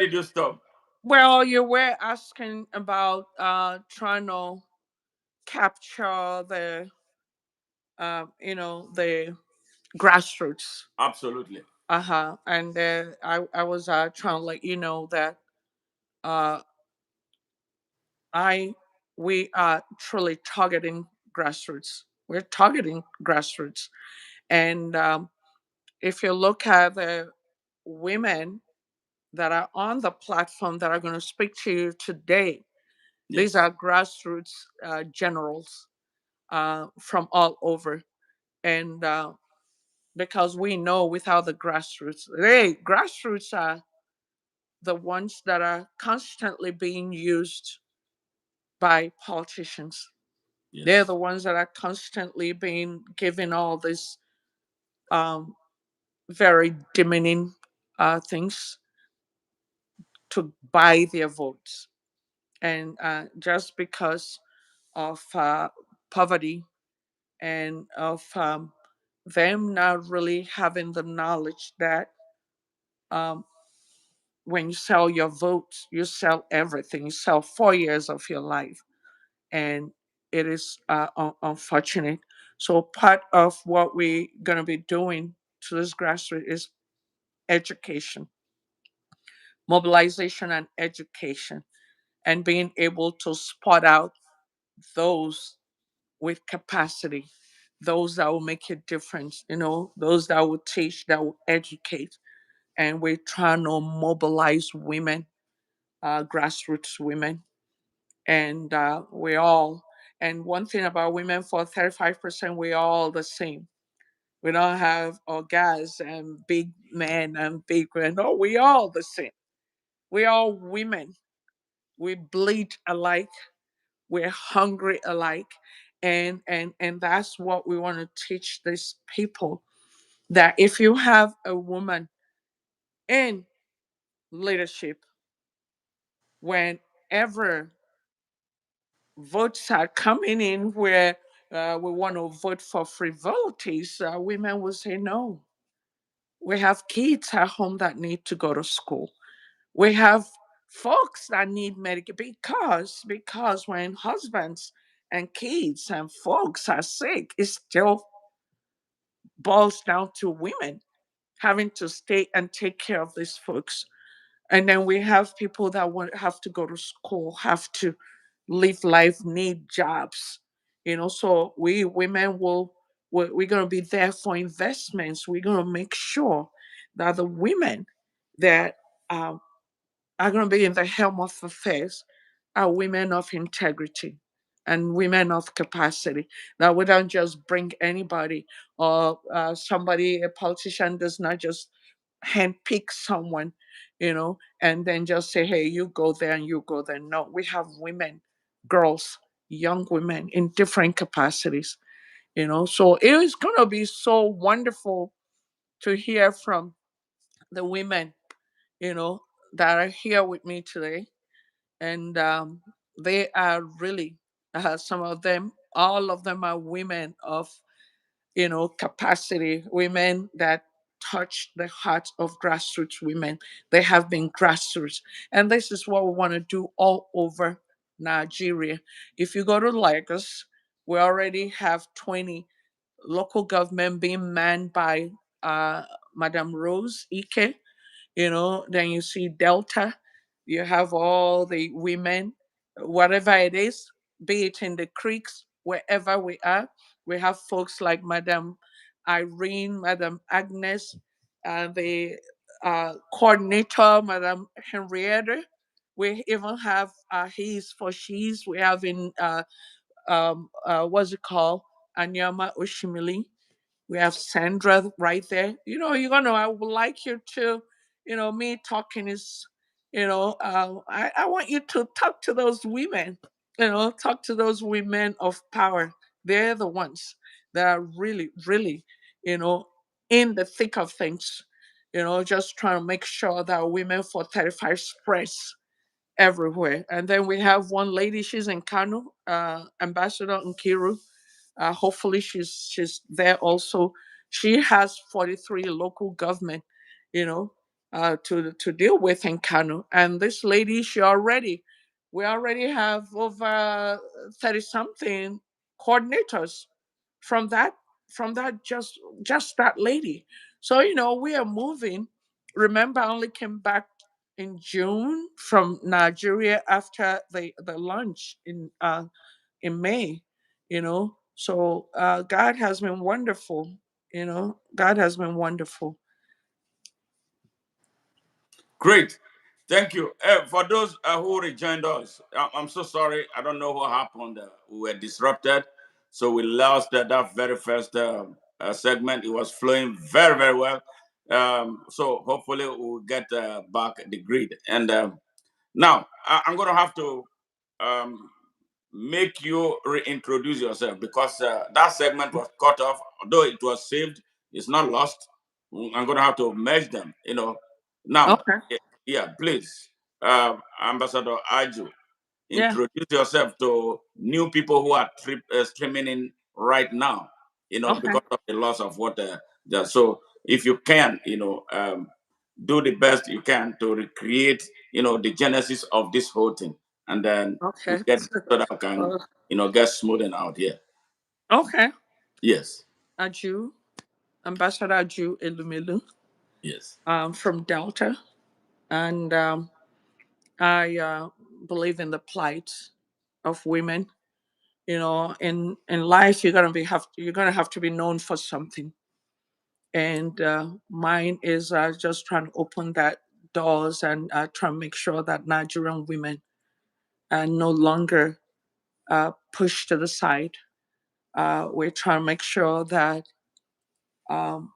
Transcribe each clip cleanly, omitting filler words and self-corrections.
did you stop? Well, you were asking about trying to capture the grassroots. Absolutely. Uh-huh. And I was trying to let you know that uh I we are truly targeting grassroots. We're targeting grassroots. And if you look at the women that are on the platform that are going to speak to you today, these Yes. are grassroots generals from all over. And because we know without the grassroots, grassroots are the ones that are constantly being used by politicians. They're Yes. the ones that are constantly being given all these um, very demeaning things to buy their votes. And just because of poverty and of them not really having the knowledge that um, when you sell your votes, you sell everything. You sell 4 years of your life. And it is unfortunate. So, part of what we're going to be doing to this grassroots is education, mobilization, and education, and being able to spot out those with capacity, those that will make a difference, those that will teach, that will educate. And we're trying to mobilize women, grassroots women. And we all, and one thing about women, for 35%, we're all the same. We don't have all guys and big men and big women. No, we all the same. We all women. We bleed alike. We're hungry alike. And that's what we want to teach these people, that if you have a woman in leadership, whenever votes are coming in where we want to vote for frivolities, women will say no. We have kids at home that need to go to school. We have folks that need medical, because when husbands and kids and folks are sick, it still boils down to women having to stay and take care of these folks. And then we have people that have to go to school, have to live life, need jobs. So we women we're going to be there for investments. We're going to make sure that the women that um, are going to be in the helm of affairs are women of integrity and women of capacity. That we don't just bring anybody, or somebody, a politician does not just handpick someone, and then just say, hey, you go there and you go there. No, we have women, girls, young women in different capacities, So it is going to be so wonderful to hear from the women, you know, that are here with me today. And they are really, some of them, all of them are women of, capacity, women that touch the hearts of grassroots women. They have been grassroots. And this is what we want to do all over Nigeria. If you go to Lagos, we already have 20 local government being manned by uh, Madam Rose Ike. Then you see Delta, you have all the women, whatever it is, be it in the creeks, wherever we are. We have folks like Madam Irene, Madam Agnes, the coordinator, Madam Henrietta. We even have he's for she's. We have in what's it called, Anyama Oshimili. We have Sandra right there. I would like you to, me talking is, I want you to talk to those women, talk to those women of power. They're the ones that are really, really, you know, in the thick of things, just trying to make sure that women for 35 spreads everywhere. And then we have one lady, she's in Kano, Ambassador Nkiru. Hopefully she's there also. She has 43 local government, you know. to deal with in Kano. And this lady, we already have over 30 something coordinators from that just that lady. So we are moving. Remember, I only came back in June from Nigeria after the launch in May. So God has been wonderful. God has been wonderful. Great. Thank you. For those who rejoined us, I'm so sorry. I don't know what happened. We were disrupted. So we lost that very first segment. It was flowing very, very well. So hopefully we'll get back the grid. And now I'm going to have to um, make you reintroduce yourself because that segment was cut off. Although it was saved, it's not lost. I'm going to have to merge them. Now, Okay. yeah, please, Ambassador Aju, Yeah. introduce yourself to new people who are streaming in right now. Okay. Because of the loss of water. So, if you can, do the best you can to recreate, the genesis of this whole thing, and then we Okay. get so that we can, Uh, get smoothen out here. okay. Yes, Aju, Ambassador Aju Elumelu, yes. from Delta, and I believe in the plight of women. In life, you're gonna have to be known for something, and mine is just trying to open that doors and try to make sure that Nigerian women are no longer pushed to the side. We're trying to make sure that um,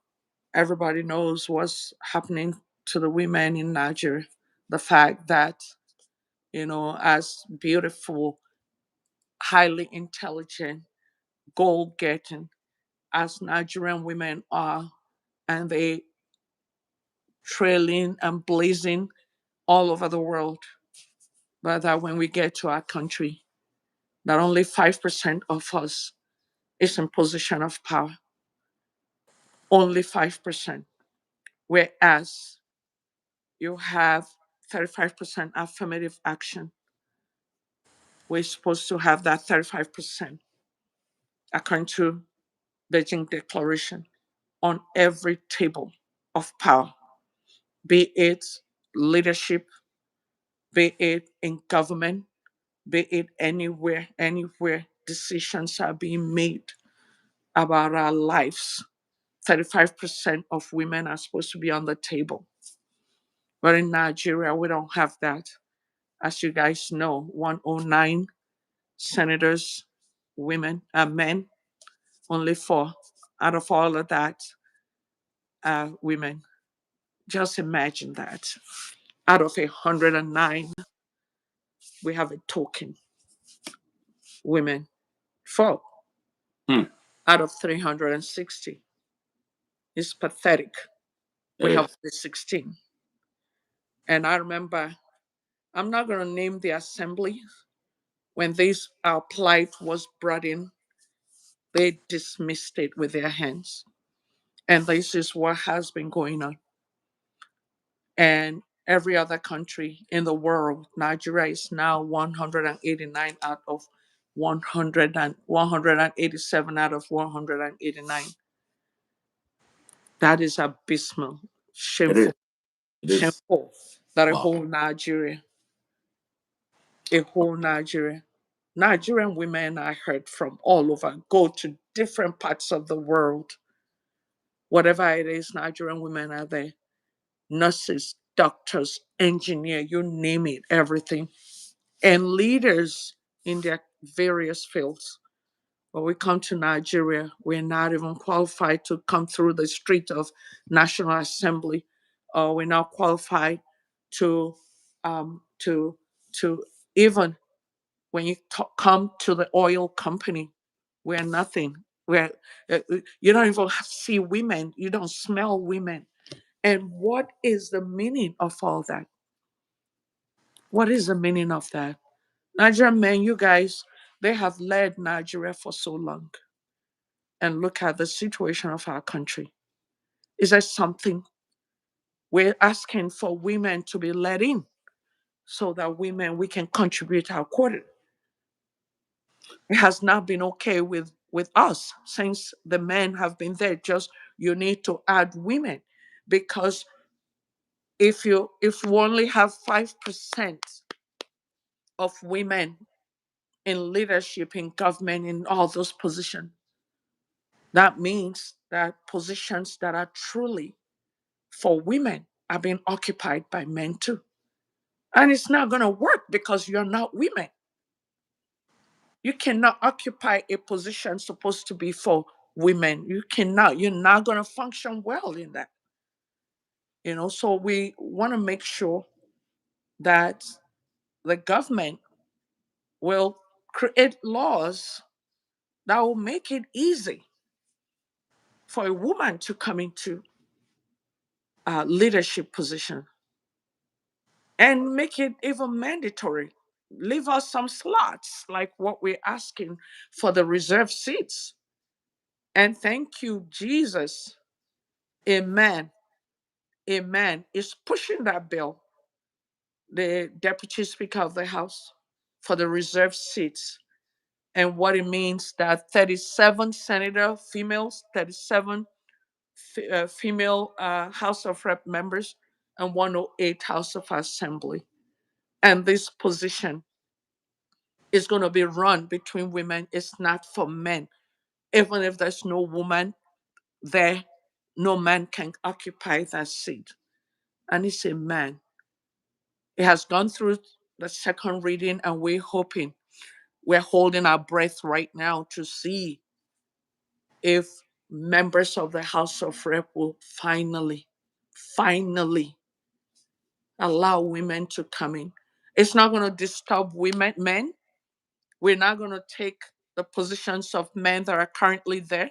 everybody knows what's happening to the women in Nigeria. The fact that, as beautiful, highly intelligent, goal getting as Nigerian women are, and they trailing and blazing all over the world, but that when we get to our country, that only 5% of us is in position of power. Only 5%. Whereas you have 35% affirmative action. We're supposed to have that 35% according to Beijing Declaration on every table of power, be it leadership, be it in government, be it anywhere decisions are being made about our lives. 35% of women are supposed to be on the table. But in Nigeria, we don't have that. As you guys know, 109 senators, men, only four out of all of that are women. Just imagine that. Out of 109, we have a token women. Four Hmm. out of 360. It's pathetic. We have Yes. the 16. And I remember, I'm not going to name the assembly. When this plight was brought in, they dismissed it with their hands. And this is what has been going on. And every other country in the world, Nigeria is now 189 out of 187 out of 189. That is abysmal, It is. shameful, It is. shameful that Wow. a whole Nigeria. Nigerian women I heard from all over go to different parts of the world. Whatever it is, Nigerian women are there. Nurses, doctors, engineer, you name it, everything. And leaders in their various fields. When we come to Nigeria, we're not even qualified to come through the street of National Assembly, or we're not qualified to to even when you come to the oil company, we're nothing. We're you don't even see women. You don't smell women. And what is the meaning of all that? What is the meaning of that? Nigerian men, you guys, they have led Nigeria for so long. And look at the situation of our country. Is there something We're asking for women to be let in so that women we can contribute our quota. It has not been okay with us since the men have been there. Just you need to add women because if we only have 5% of women in leadership in government in all those positions, that means that positions that are truly for women are being occupied by men too. And it's not going to work because you're not women. You cannot occupy a position supposed to be for women. You cannot. You're not going to function well in that. So we want to make sure that the government will create laws that will make it easy for a woman to come into a leadership position and make it even mandatory. Leave us some slots like what we're asking for the reserve seats. And thank you, Jesus. Amen. Amen. Is pushing that bill, the Deputy Speaker of the House, for the reserve seats. And what it means that 37 senator females, 37 female House of Rep members, and 108 House of Assembly. And this position is going to be run between women. It's not for men. Even if there's no woman there, no man can occupy that seat. And it's a man. It has gone through the second reading, and we're holding our breath right now to see if members of the House of Rep will finally allow women to come in. It's not going to disturb men. We're not going to take the positions of men that are currently there.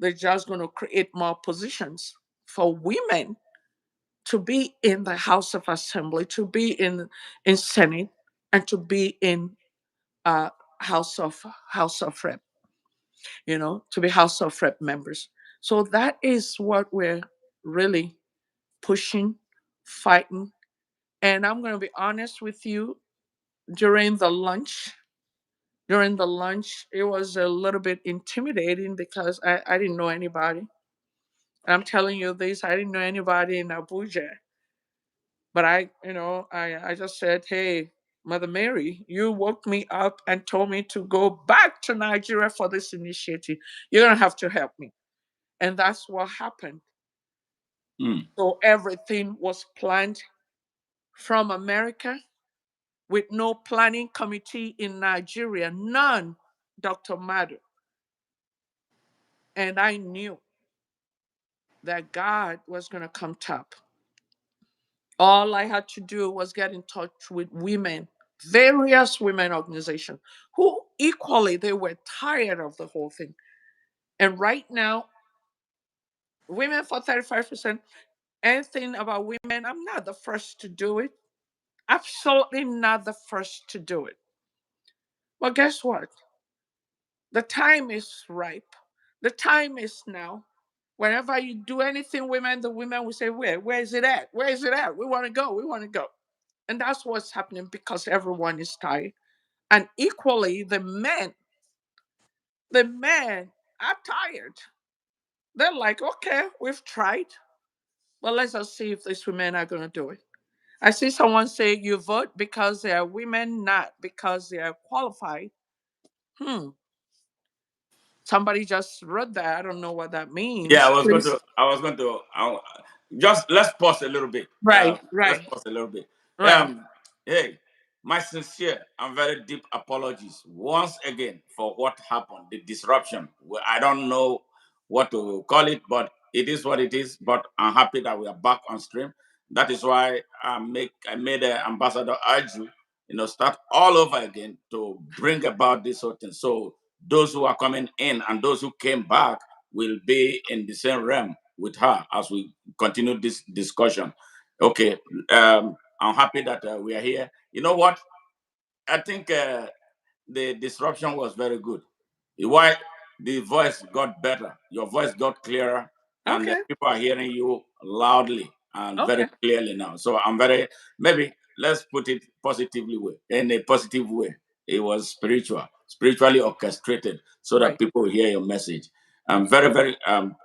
They're just going to create more positions for women to be in the House of Assembly, to be in Senate, and to be in uh, House of Rep. To be House of Rep members. So that is what we're really pushing, fighting. And I'm going to be honest with you. During the lunch, it was a little bit intimidating because I didn't know anybody. I'm telling you this, I didn't know anybody in Abuja. But I just said, hey, Mother Mary, you woke me up and told me to go back to Nigeria for this initiative. You're going to have to help me. And that's what happened. Mm. So everything was planned from America with no planning committee in Nigeria, none, Dr. Madu. And I knew that God was going to come top. All I had to do was get in touch with women, various women organizations, who equally they were tired of the whole thing. And right now, women for 35%, anything about women, I'm not the first to do it. Absolutely not the first to do it. Well, guess what? The time is ripe. The time is now. Whenever you do anything, women, the women will say, Where is it at? Where is it at? We want to go. We want to go. And that's what's happening because everyone is tired. And equally, the men are tired. They're like, okay, we've tried, but let's just see if these women are going to do it. I see someone say you vote because they are women, not because they are qualified. Hmm. Somebody just wrote that. I don't know what that Yeah, means. Please. I was going to, just let's pause a little bit. Right, Let's right, pause a little bit. right. Um, hey, my sincere and very deep apologies once again for what happened, the disruption. Well, I don't know what to call it, but it is what it is. But I'm happy that we are back on stream. That is why I made Ambassador Aju, start all over again to bring about this whole thing. So those who are coming in and those who came back will be in the same realm with her as we continue this discussion. Okay, I'm happy that we are here. You know what? I think the disruption was very good. Why the voice got better, your voice got clearer, and Okay. people are hearing you loudly. and very Okay. clearly now. So I'm very, maybe let's put it positively way, in a positive way. It was spiritual, spiritually orchestrated, so that Right. people will hear your message. I'm very, very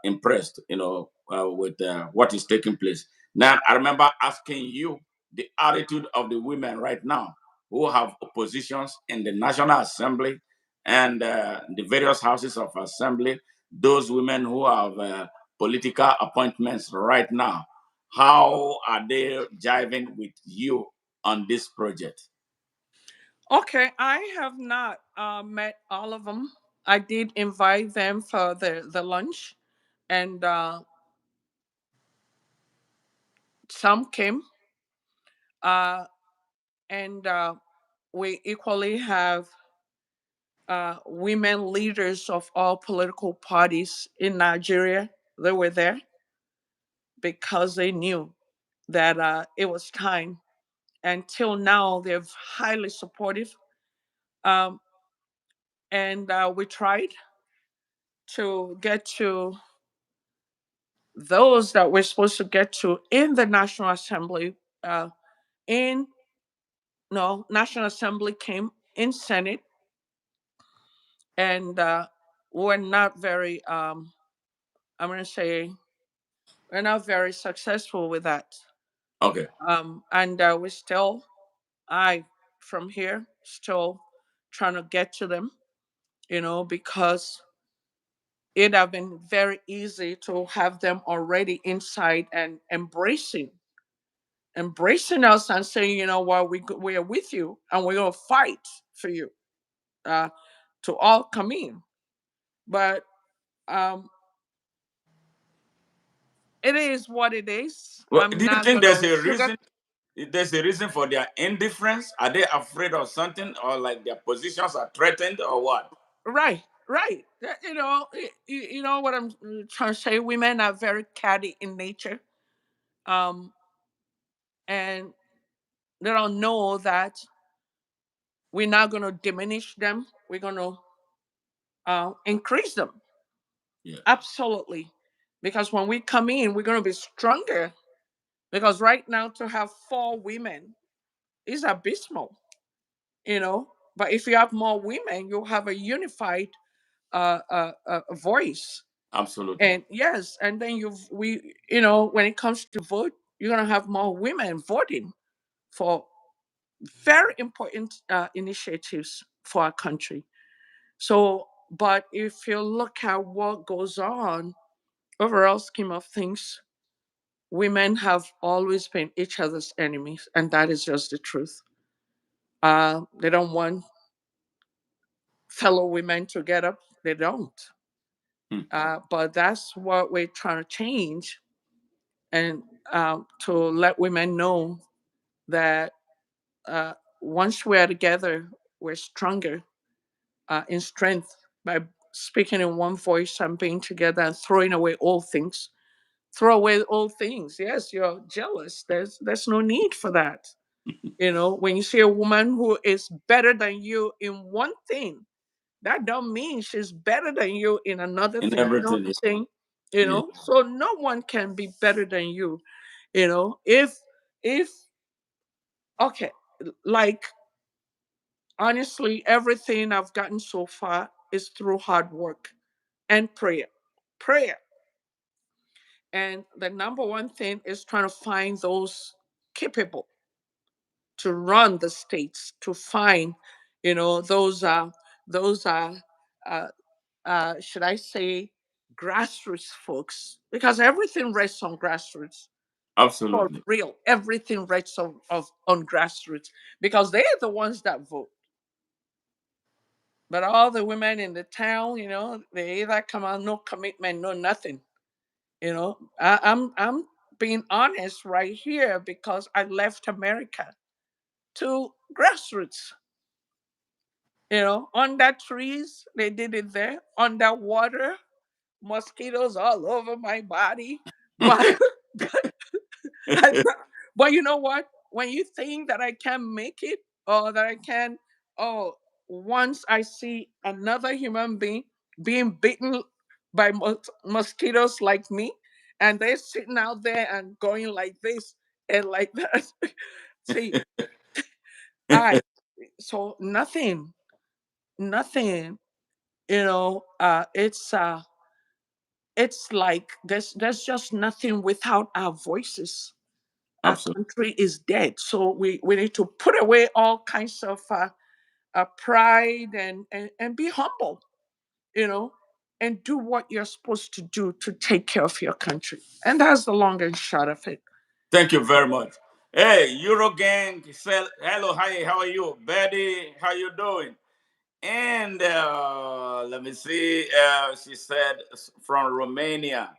impressed, with what is taking place. Now, I remember asking you the attitude of the women right now who have positions in the National Assembly and the various houses of assembly, those women who have political appointments right now. How are they jiving with you on this project? Okay. I have not met all of them. I did invite them for the lunch, and some came. Uh, and we equally have women leaders of all political parties in Nigeria. They were there because they knew that it was time. Until now, they're highly supportive. Um, and we tried to get to those that we're supposed to get to in the National Assembly. In No, National Assembly came in Senate, and we're not very. I'm going to say we're not very successful with that. Okay, And we still, I from here, still trying to get to them, because it'd have been very easy to have them already inside and embracing us and saying, what, we are with you and we're going to fight for you, uh, to all come in. But um, it is what it is. well, I'm do you not think going to there's a sugar. reason? There's a reason for their indifference? Are they afraid of something, or like their positions are threatened, or what? Right, right. You know what I'm trying to say. Women are very catty in nature, um, and they don't know that we're not going to diminish them. We're going to increase them. Yeah, Absolutely, because when we come in, we're going to be stronger. Because right now, to have four women is abysmal. But if you have more women, you'll have a unified voice. absolutely. And yes, and then when it comes to vote, you're gonna have more women voting for very important initiatives for our country. So, but if you look at what goes on, overall scheme of things, women have always been each other's enemies, and that is just the truth. They don't want fellow women to get up. They don't. Hmm. But that's what we're trying to change, and to let women know that once we're together, we're stronger in strength by speaking in one voice and being together and throwing away all things. Throw away all things. Yes, you're jealous. There's no need for that. When you see a woman who is better than you in one thing, that don't mean she's better than you in another In thing. You know what everything, I'm saying? You yeah, know, so no one can be better than you. If okay, like honestly, everything I've gotten so far is through hard work and prayer. Prayer. And the number one thing is trying to find those capable to run the states, to find, those uh, should I say, grassroots folks, because everything rests on grassroots. For absolutely. real, everything rests on grassroots because they're the ones that vote. But all the women in the town, they either come out no commitment, no nothing. I'm being honest right here because I left America to grassroots. Under trees, they did it there. Underwater, mosquitoes all over my body. But but you know what? When you think that I can make it, or that I can, oh, once I see another human being being bitten by mosquitoes like me, and they're sitting out there and going like this and like that. See, I so nothing. It's like there's just nothing without our voices. Our Absolutely. country is dead. So we need to put away all kinds of pride and be humble, you know, and do what you're supposed to do to take care of your country. And that's the long and short of it. Thank you very much. Hey, Euro Gang, hello, hi, how are you? Betty, how you doing? And let me see. She said from Romania.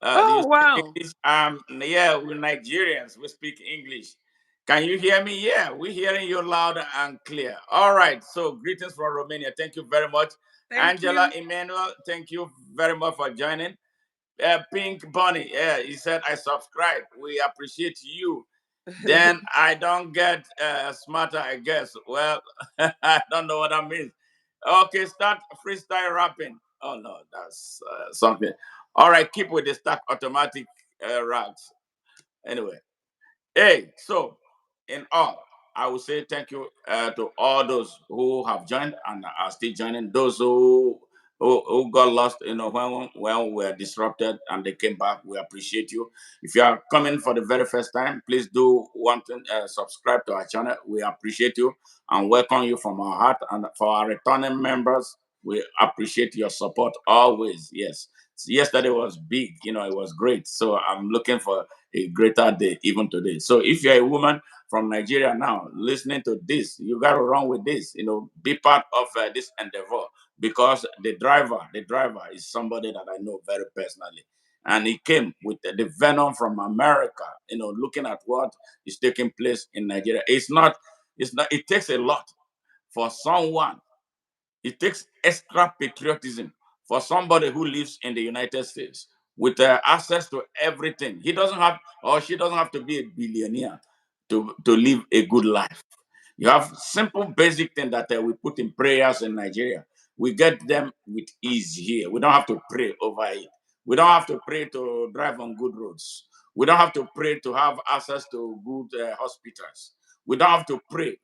Do you Oh, speak wow. English? Yeah, we're Nigerians. We speak English. Can you hear me? Yeah, we're hearing you loud and clear. All right. So, greetings from Romania. Thank you very much, Thank Angela you. Emmanuel. Thank you very much for joining. Pink Bunny. Yeah, he said I subscribe. We appreciate you. Then I don't get smarter, I guess. Well, I don't know what that means. Okay, start freestyle rapping. Oh no, that's something. All right, keep with the stack automatic rags. Anyway, hey, so in all, I will say thank you to all those who have joined and are still joining. Those who got lost, when we were disrupted and they came back, we appreciate you. If you are coming for the very first time, please do want to subscribe to our channel. We appreciate you and welcome you from our heart. And for our returning members, we appreciate your support always. Yes. Yesterday was big, it was great. So I'm looking for a greater day even today. So if you're a woman from Nigeria now listening to this, you got to run with this. Be part of this endeavor because the driver is somebody that I know very personally, and he came with the venom from America. Looking at what is taking place in Nigeria, it's not. It's not. It takes a lot for someone. It takes extra patriotism for somebody who lives in the United States with access to everything. He doesn't have, or she doesn't have to be a billionaire to live a good life. You have simple, basic things that we put in prayers in Nigeria. We get them with ease here. We don't have to pray over it. We don't have to pray to drive on good roads. We don't have to pray to have access to good hospitals. We don't have to pray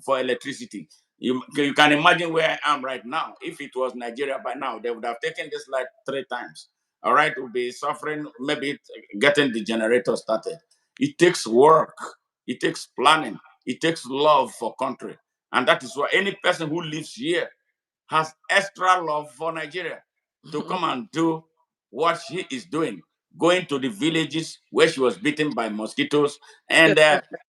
for electricity. You can imagine where I am right now. If it was Nigeria by now, they would have taken this light 3 times. All right, we'll be suffering, maybe getting the generator started. It takes work, it takes planning, it takes love for country. And that is why any person who lives here has extra love for Nigeria to come and do what she is doing, going to the villages where she was beaten by mosquitoes. And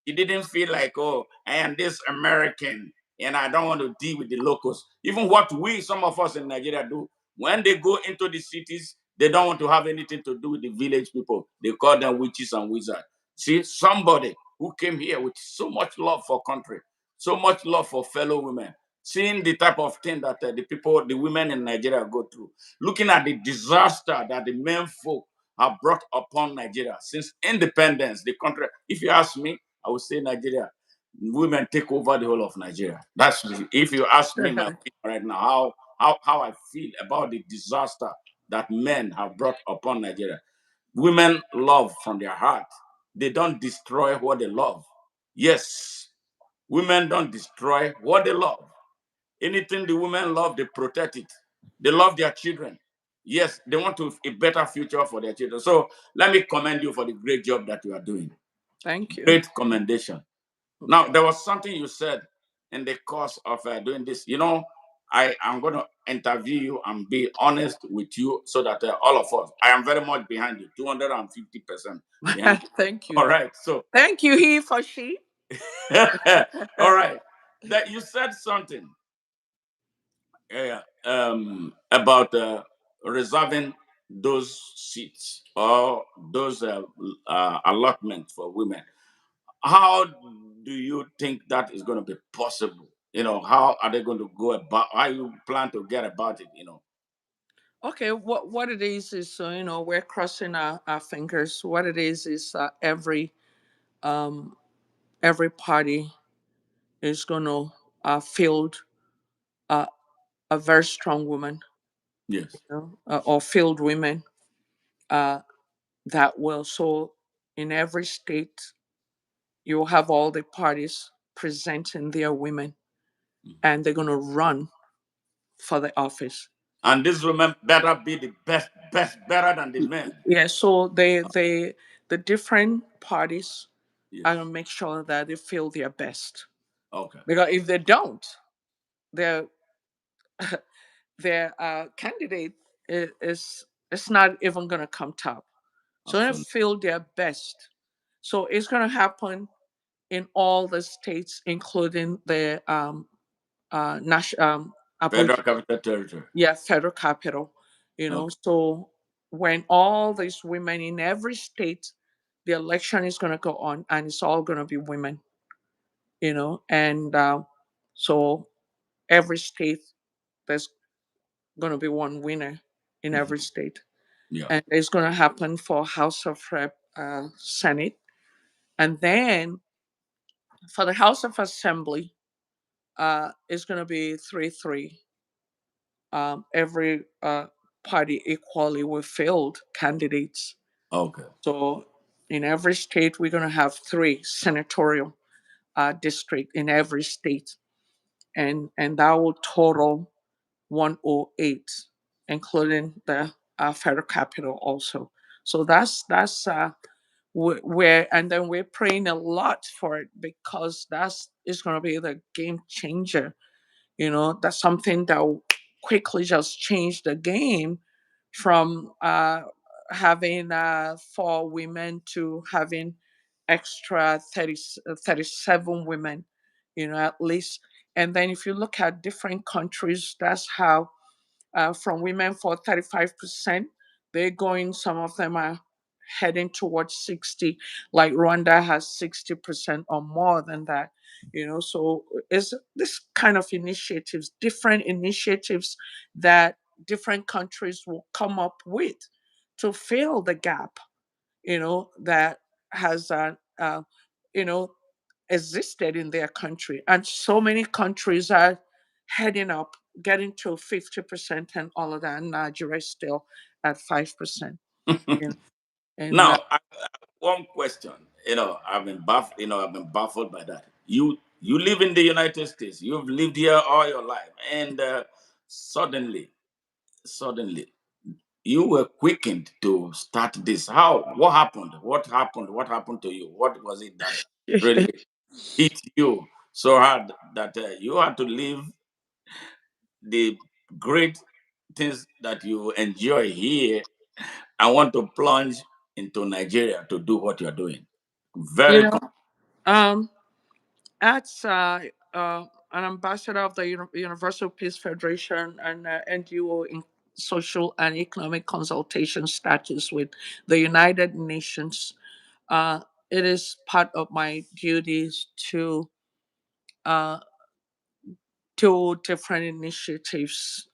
she didn't feel like, oh, I am this American and I don't want to deal with the locals. Even what some of us in Nigeria do, when they go into the cities, they don't want to have anything to do with the village people. They call them witches and wizards. See, somebody who came here with so much love for country, so much love for fellow women, seeing the type of thing that the women in Nigeria go through, looking at the disaster that the men folk have brought upon Nigeria since independence, the country. If you ask me, I would say Nigeria, women take over the whole of Nigeria. That's if you ask me my opinion right now, how I feel about the disaster that men have brought upon Nigeria. Women love from their heart. They don't destroy what they love. Yes, women don't destroy what they love. Anything the women love, they protect it. They love their children. Yes, they want a better future for their children. So let me commend you for the great job that you are doing. Thank you. Great commendation. Now, Okay. there was something you said in the course of doing this. I am going to interview you and be honest with you so that all of us, I am very much behind you, 250% behind you. Thank you. All right. So, Thank you, he for she. all right. That you said something about reserving those seats or those allotments for women. How do you think that is going to be possible? How are they going to go about? How you plan to get about it? Okay, what it is we're crossing our fingers. What it is every party is going to field uh, a very strong woman, Yes. or field women. that will, so in every state, you'll have all the parties presenting their women, and they're going to run for the office. And these women better be the best, better than the men. Yeah, so the different parties are Yes. going to make sure that they feel their best. Okay. Because if they don't, their their candidate is it's not even going to come top. So they Absolutely. feel their best. So it's going to happen in all the states, including the national Federal Capital Territory. yeah, federal capital. Okay. So when all these women in every state, the election is going to go on, and it's all going to be women. And so every state, there's going to be one winner in every Mhm. state, Yeah. and it's going to happen for House of Rep, Senate, and then for the House of Assembly, it's going to be 3-3. Every party equally with field candidates. Okay. So in every state, we're going to have three senatorial district in every state, and that will total 108, including the federal capital also. So that's where, and then we're praying a lot for it, because that's is going to be the game changer. That's something that will quickly just change the game from having four women to having extra 37 women, at least. And then if you look at different countries, that's how from women for 35%. They're going, some of them are heading towards 60, like Rwanda has 60% or more than that. So it's this kind of initiatives, different initiatives that different countries will come up with to fill the gap, that has you know existed in their country. And so many countries are heading up, getting to 50% and all of that. And Nigeria is still at 5%. You know, and Now, one question. I've been baffled by that. You live in the United States. You've lived here all your life, and suddenly, you were quickened to start this. How? What happened? What happened? What happened to you? What was it that really hit you so hard that you had to leave the great things that you enjoy here and want to plunge into Nigeria to do what you're doing? you Very know, um, as an ambassador of the Universal Peace Federation and NGO in social and economic consultation status with the United Nations, uh, it is part of my duties uh, to different initiatives.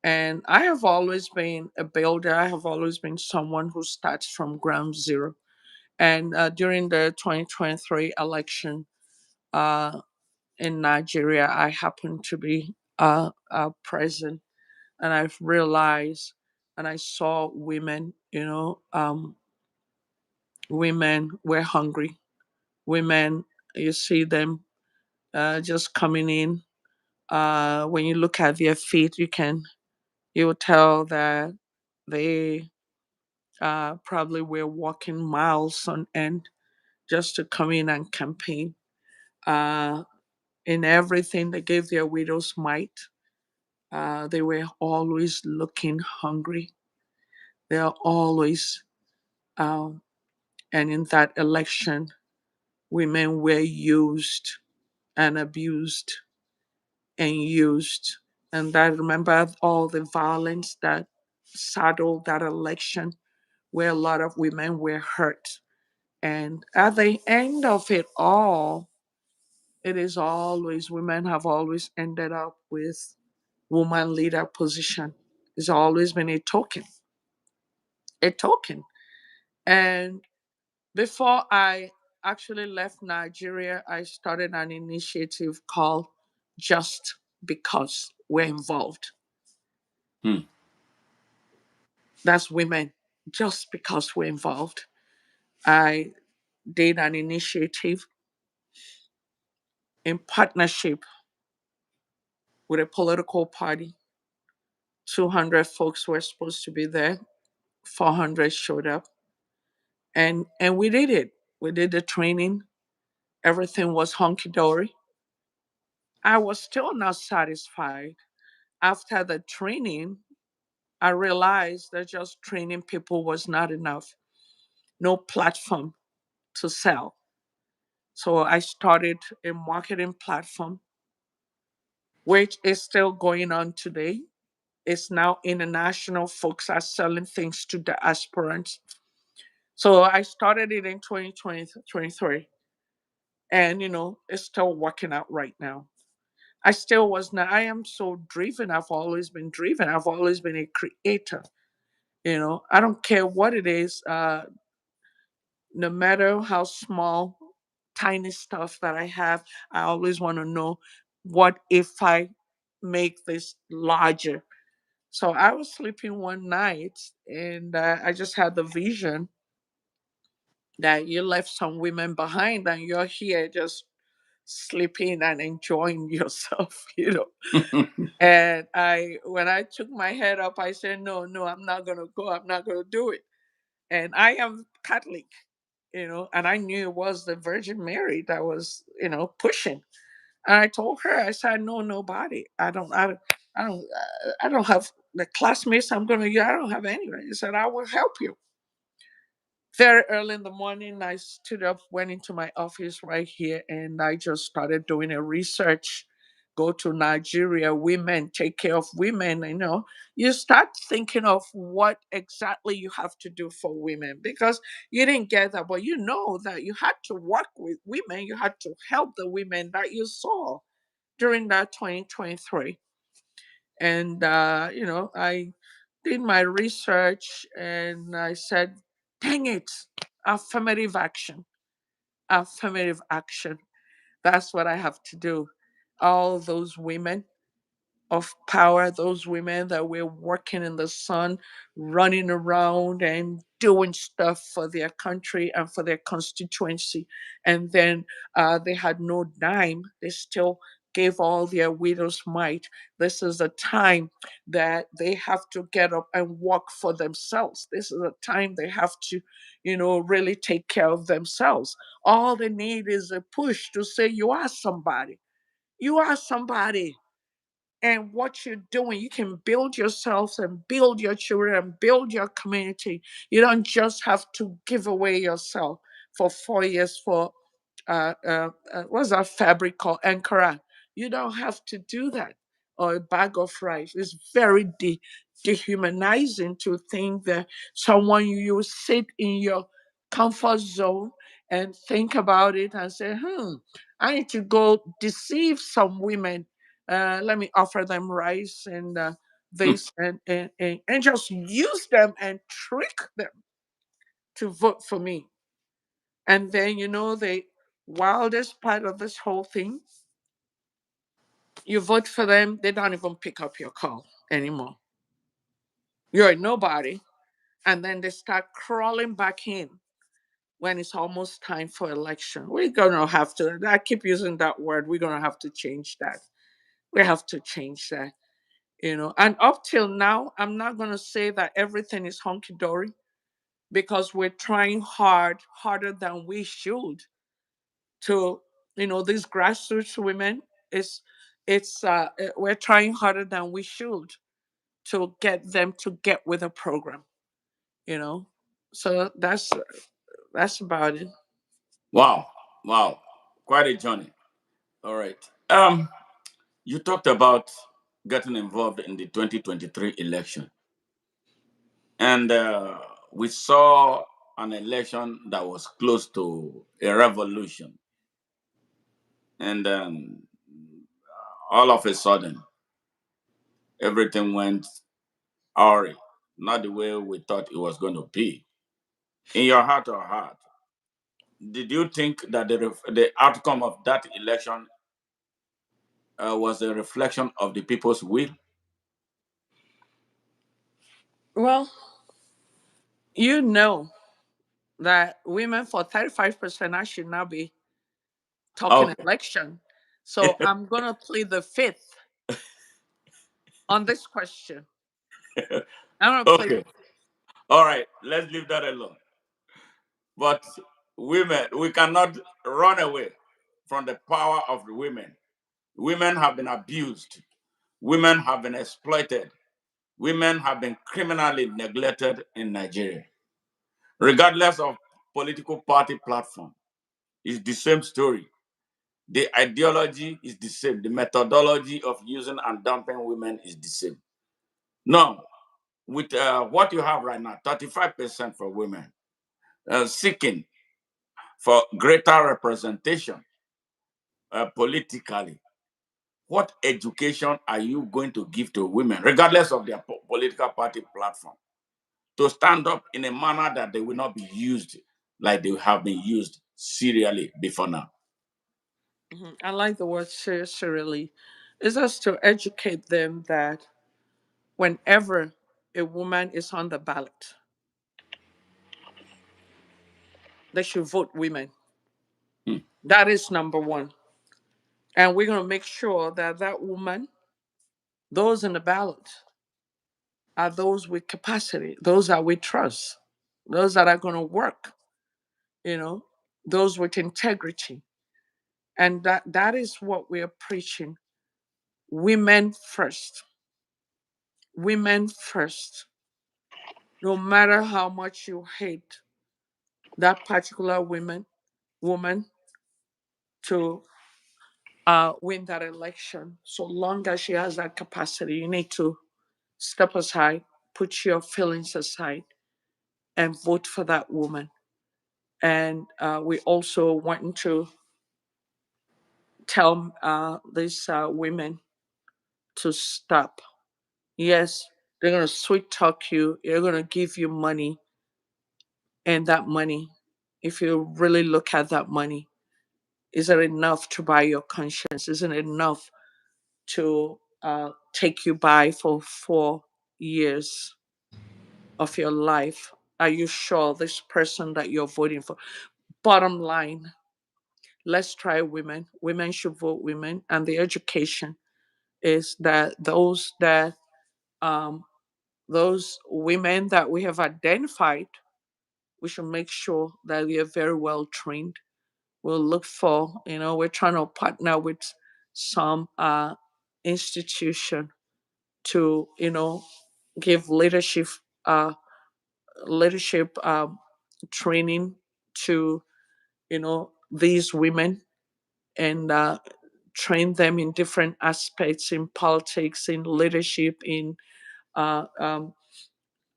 And I have always been a builder. I have always been someone who starts from ground zero. And during the 2023 election in Nigeria, I happened to be present, and I've realized, and I saw women. Women were hungry. Women, you see them just coming in. When you look at their feet, you will tell that they probably were walking miles on end just to come in and campaign. Uh, in everything, they gave their widows might. They were always looking hungry. They are always, um, and in that election, women were used and abused and used. And I remember all the violence that saddled that election, where a lot of women were hurt. And at the end of it all, it is always, women have always ended up with woman leader position. It's always been a token. And before I actually left Nigeria, I started an initiative called Just Because We're Involved. Hmm. That's women. just because we're involved. I did an initiative in partnership with a political party. 200 folks were supposed to be there, 400 showed up, and we did it. We did the training, everything was hunky dory. I was still not satisfied. After the training, I realized that just training people was not enough. No platform to sell. So I started a marketing platform, which is still going on today. It's now international. Folks are selling things to the aspirants. So I started it in 2023, and it's still working out right now. I still was not, I am so driven. I've always been driven. I've always been a creator. I don't care what it is, no matter how small, tiny stuff that I have, I always want to know what if I make this larger. So I was sleeping one night, and I just had the vision that you left some women behind and you're here just sleeping and enjoying yourself, And when I took my head up, I said, no, no, I'm not going to go. I'm not going to do it. And I am Catholic, and I knew it was the Virgin Mary that was, pushing. And I told her, I said, no, nobody. I don't have the classmates I'm going to, I don't have anyone. He said, I will help you. Very early in the morning, I stood up, went into my office right here, and I just started doing a research. Go to Nigeria, women, take care of women. You start thinking of what exactly you have to do for women because you didn't get that, but you know that you had to work with women, you had to help the women that you saw during that 2023. And, I did my research and I said, dang it, affirmative action, affirmative action. That's what I have to do. All those women of power, those women that were working in the sun, running around and doing stuff for their country and for their constituency. And then they had no dime. They still gave all their widow's mite. This is a time that they have to get up and work for themselves. This is a time they have to, really take care of themselves. All they need is a push to say, you are somebody. You are somebody, and what you're doing, you can build yourselves and build your children and build your community. You don't just have to give away yourself for 4 years for what's that fabric called, Ankara. You don't have to do that, or a bag of rice. It's very dehumanizing to think that someone, you sit in your comfort zone and think about it and say, I need to go deceive some women. Let me offer them rice and this and just use them and trick them to vote for me. And then, the wildest part of this whole thing, you vote for them, they don't even pick up your call anymore. You're a nobody. And then they start crawling back in when it's almost time for election. We're going to have to, I keep using that word, we're going to have to change that. We have to change that. And up till now, I'm not going to say that everything is hunky dory because we're trying harder than we should to, these grassroots women. It's we're trying harder than we should to get them to get with a program. You know, so that's about it. Wow. Wow. Quite a journey. All right. You talked about getting involved in the 2023 election, and we saw an election that was close to a revolution, and then all of a sudden, everything went awry, not the way we thought it was going to be. In your heart or heart, did you think that the outcome of that election was a reflection of the people's will? Well, You know that women for 35% I should not be talking Okay. election. So I'm gonna plead the fifth on this question. I'm gonna plead Okay. All right. Let's leave that alone. But women, we cannot run away from the power of the women. Women have been abused. Women have been exploited. Women have been criminally neglected in Nigeria. Regardless of political party platform, it's the same story. The ideology is the same. The methodology of using and dumping women is the same. Now, with what you have right now, 35% for women, seeking for greater representation politically, what education are you going to give to women, regardless of their political party platform, to stand up in a manner that they will not be used like they have been used serially before now? Mhm. I like the word seriously. Is us to educate them that whenever a woman is on the ballot, they should vote women. Hmm. That is number one. And we're going to make sure that that woman, those in the ballot, are those with capacity, those that we trust, those that are going to work, you know, those with integrity. And that is what we are preaching. Women first. Women first. No matter how much you hate that particular woman to win that election, so long as she has that capacity, you need to step aside, put your feelings aside, and vote for that woman. And we also want to tell these women to stop. Yes, they're going to sweet talk you, they're going to give you money, and that money, if you really look at that money, is it enough to buy your conscience? Isn't it enough to take you by for 4 years of your life? Are you sure this person that you're voting for? Bottom line, let's try women. Women should vote women, and the education is that um, those women that we have identified, we should make sure that they are very well trained. We'll look for, we're trying to partner with some institution to, give uh, leadership training to, these women, and train them in different aspects in politics, in leadership, in uh, um,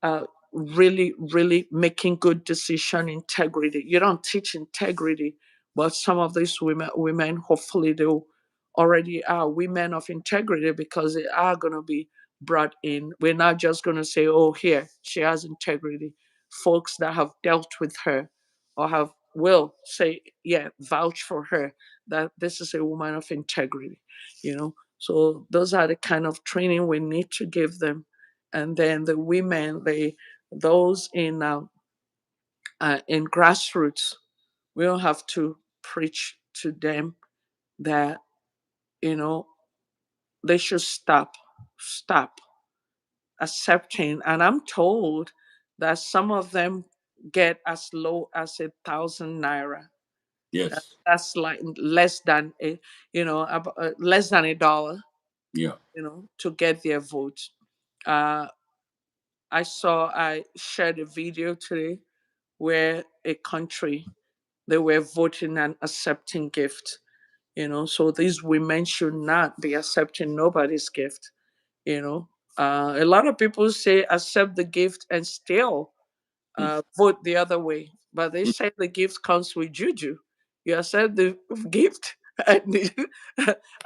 uh, really, really making good decision integrity. You don't teach integrity, but some of these women, hopefully, they already are women of integrity because they are going to be brought in. We're not just going to say, "Oh, here she has integrity." Folks that have dealt with her or have will say, "Yeah, vouch for her that this is a woman of integrity." So those are the kind of training we need to give them. And then the women, those in grassroots, we don't have to preach to them that you know they should stop accepting. And I'm told that some of them get as low as 1,000 naira. Yes. That's like less than $1, Yeah. to get their vote. uh I shared a video today where a country, they were voting and accepting gift. So these women should not be accepting nobody's gift. You know, a lot of people say accept the gift and still Hmm. vote the other way, but they say the gift comes with juju. You accept the gift, and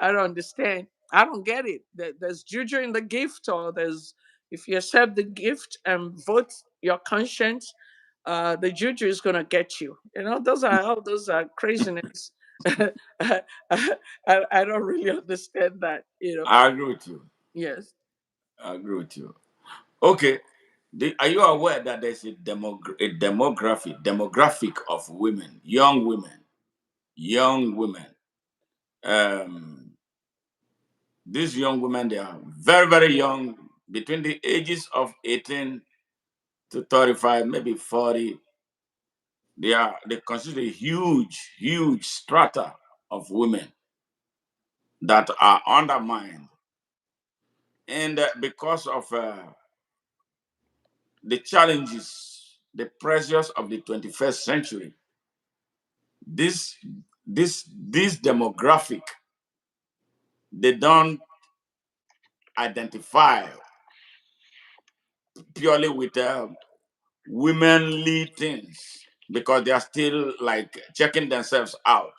I don't understand. I don't get it. There's juju in the gift, or there's if you accept the gift and vote your conscience, the juju is gonna get you. Those are craziness. I don't really understand that. I agree with you. Yes. I agree with you. Okay. Are you aware that there's a demographic of women, young women? Um, these young women, they are very, very young, between the ages of 18 to 35, maybe 40. They consider a huge, huge strata of women that are undermined, and because of the challenges, the pressures of the 21st century, this this demographic, they don't identify purely with womenly things because they are still like checking themselves out.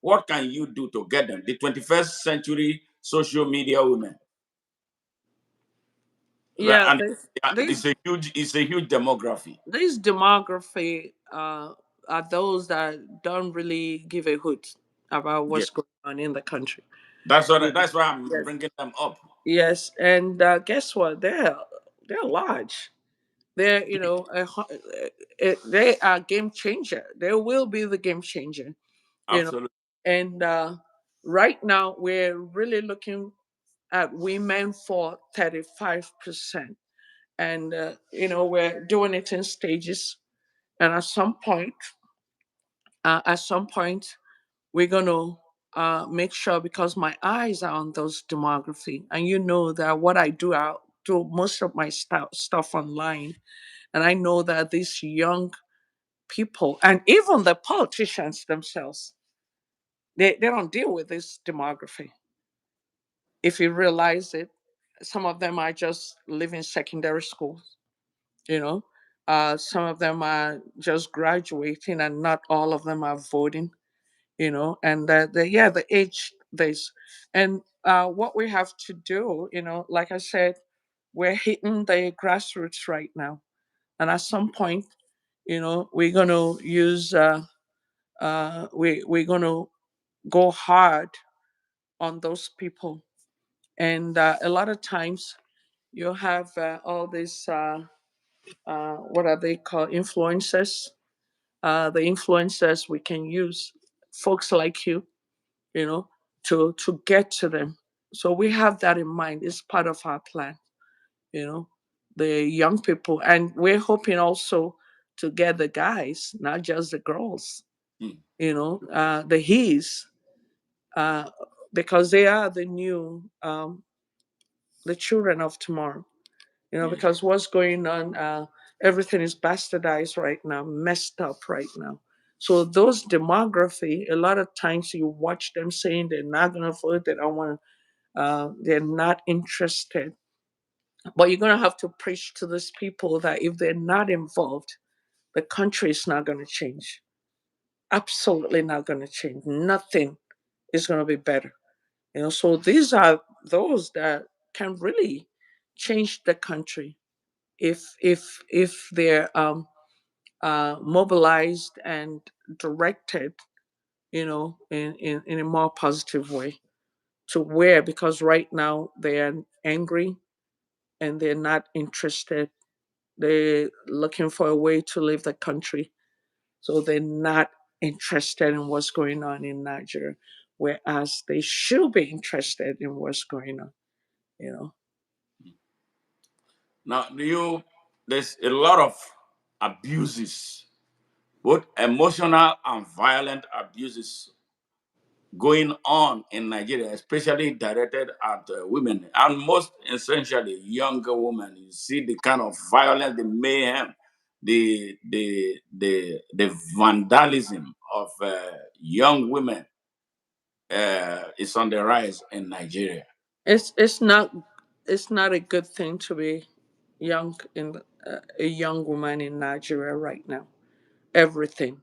What can you do to get them? The 21st century social media women, Yeah, and this it's a huge demography. this demography are those that don't really give a hoot about Yeah, what's going on in the country. that's why I'm Yes, bringing them up. yes, and guess what? They're large. They're they are game changer. They will be the game changer. You know, Absolutely. and right now we're really looking at women for 35%, and we're doing it in stages. And at some point, we're gonna make sure, because my eyes are on those demography, and you know that what I do most of my stuff online, and I know that these young people and even the politicians themselves, they don't deal with this demography. If you realize it, some of them are just leaving secondary school, you know. Some of them are just graduating, and not all of them are voting, and the age this. And what we have to do, like I said, we're hitting the grassroots right now. And at some point, we're going to use, we're going to go hard on those people. And a lot of times you have all these, what are they called, influencers. The influencers we can use, folks like you, you know, to get to them. So we have that in mind. It's part of our plan, you know, the young people. And we're hoping also to get the guys, not just the girls, Hmm. the he's, uh, because they are the new, the children of tomorrow, Yeah. because what's going on, everything is bastardized right now, messed up right now. So those demography, a lot of times you watch them saying they're not going to vote, they don't want, they're not interested. But you're going to have to preach to these people that if they're not involved, the country is not going to change. Absolutely not going to change. Nothing is going to be better. So these are those that can really change the country if they're mobilized and directed, in a more positive way to where, because right now they are angry and they're not interested. They're looking for a way to leave the country. So they're not interested in what's going on in Nigeria, whereas they should be interested in what's going on, you know. Now, there's a lot of abuses, both emotional and violent abuses going on in Nigeria, especially directed at women, and most essentially younger women. You see the kind of violence, the mayhem, the vandalism of young women is on the rise in Nigeria. It's not a good thing to be a young woman in Nigeria right now. Everything,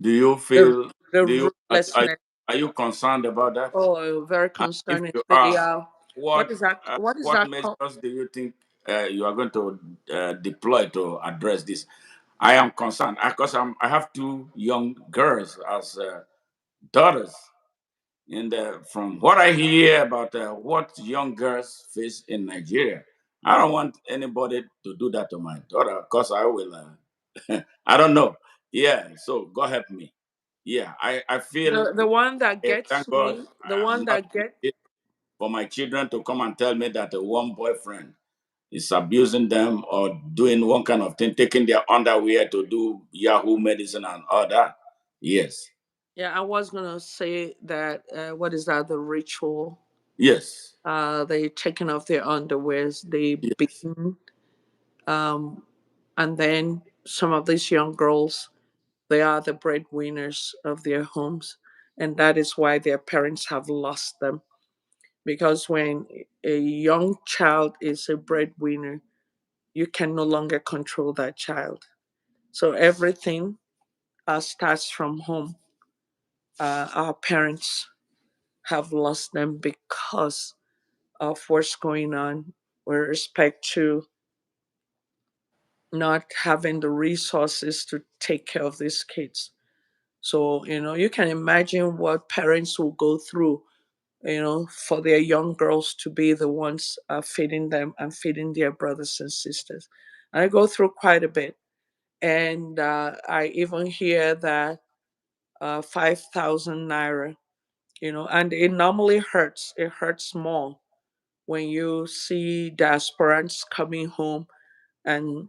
Do you the feel? the Do you ruthlessness. are you concerned about that? Very And if concerning. you The are, what is that? What is what that called? measures do you think you are going to deploy to address this? I am concerned because I have two young girls as daughters, and from what I hear about what young girls face in Nigeria, I don't want anybody to do that to my daughter because I will. I don't know. Yeah. So God help me. Yeah. I feel. The one that Thank gets God me, the I'm one not that get for my children to come and tell me that a one boyfriend is abusing them or doing one kind of thing, taking their underwear to do Yahoo medicine and all that. Yes. yeah, I was gonna say that what is that, the ritual? Yes. They taking off their underwears, they Yes. beaten, um, and then some of these young girls, they are the breadwinners of their homes, and that is why their parents have lost them. Because when a young child is a breadwinner, you can no longer control that child. So everything starts from home. Our parents have lost them because of what's going on with respect to not having the resources to take care of these kids. So, you can imagine what parents will go through, for their young girls to be the ones feeding them and feeding their brothers and sisters. I go through quite a bit. And I even hear that 5,000 naira, and it normally hurts. It hurts more when you see diasporans coming home and,